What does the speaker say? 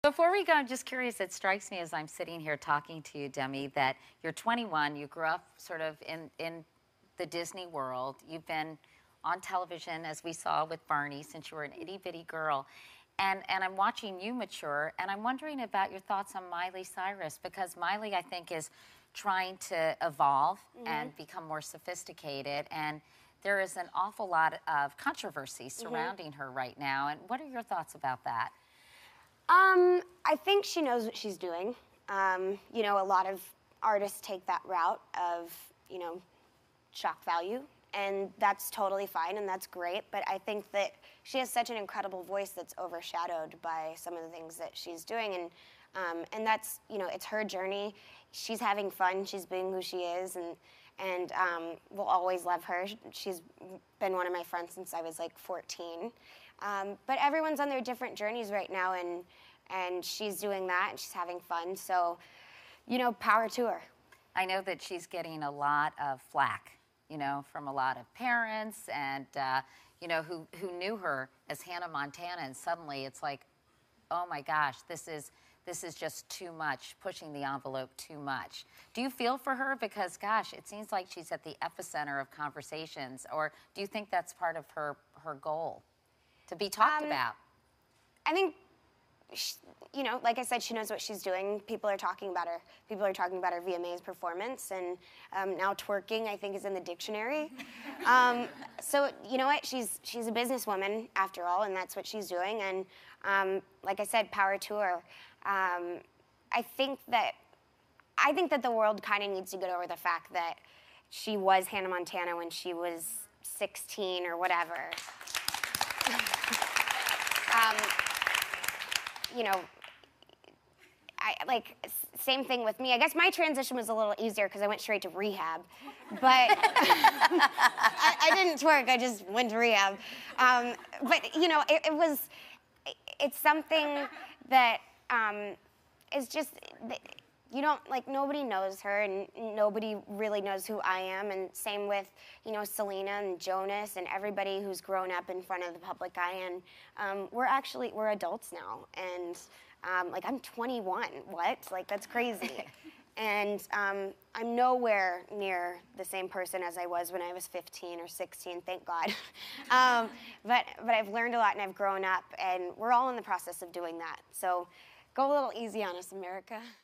Before we go, I'm just curious, it strikes me as I'm sitting here talking to you, Demi, that you're 21, you grew up sort of in the Disney world. You've been on television, as we saw with Barney, since you were an itty-bitty girl. And I'm watching you mature, and I'm wondering about your thoughts on Miley Cyrus, because Miley, I think, is trying to evolve and become more sophisticated, and there is an awful lot of controversy surrounding her right now. And what are your thoughts about that? I think she knows what she's doing. You know, a lot of artists take that route of, you know, shock value, and that's totally fine and that's great, but I think that she has such an incredible voice that's overshadowed by some of the things that she's doing, and that's, you know, it's her journey. She's having fun, she's being who she is, and we'll always love her. She's been one of my friends since I was like 14. But everyone's on their different journeys right now, and she's doing that, and she's having fun. So, you know, power to her. I know that she's getting a lot of flack, you know, from a lot of parents and, you know, who knew her as Hannah Montana, and suddenly it's like, oh my gosh, this is just too much, pushing the envelope too much. Do you feel for her? Because, gosh, it seems like she's at the epicenter of conversations. Or do you think that's part of her goal? To be talked about? I think, you know, like I said, she knows what she's doing. People are talking about her. People are talking about her VMA's performance, and now twerking, I think, is in the dictionary. So, you know what? She's a businesswoman, after all, and that's what she's doing. And like I said, power to her. I think that the world kind of needs to get over the fact that she was Hannah Montana when she was 16 or whatever. You know, same thing with me. I guess my transition was a little easier because I went straight to rehab, but I didn't twerk. I just went to rehab. But you know, it's something that is just. You don't, like, nobody knows her, and nobody really knows who I am, and same with, you know, Selena and Jonas and everybody who's grown up in front of the public eye, and we're adults now, and, like, I'm 21, what? Like, that's crazy. And I'm nowhere near the same person as I was when I was 15 or 16, thank God. But I've learned a lot, and I've grown up, and we're all in the process of doing that, so go a little easy on us, America.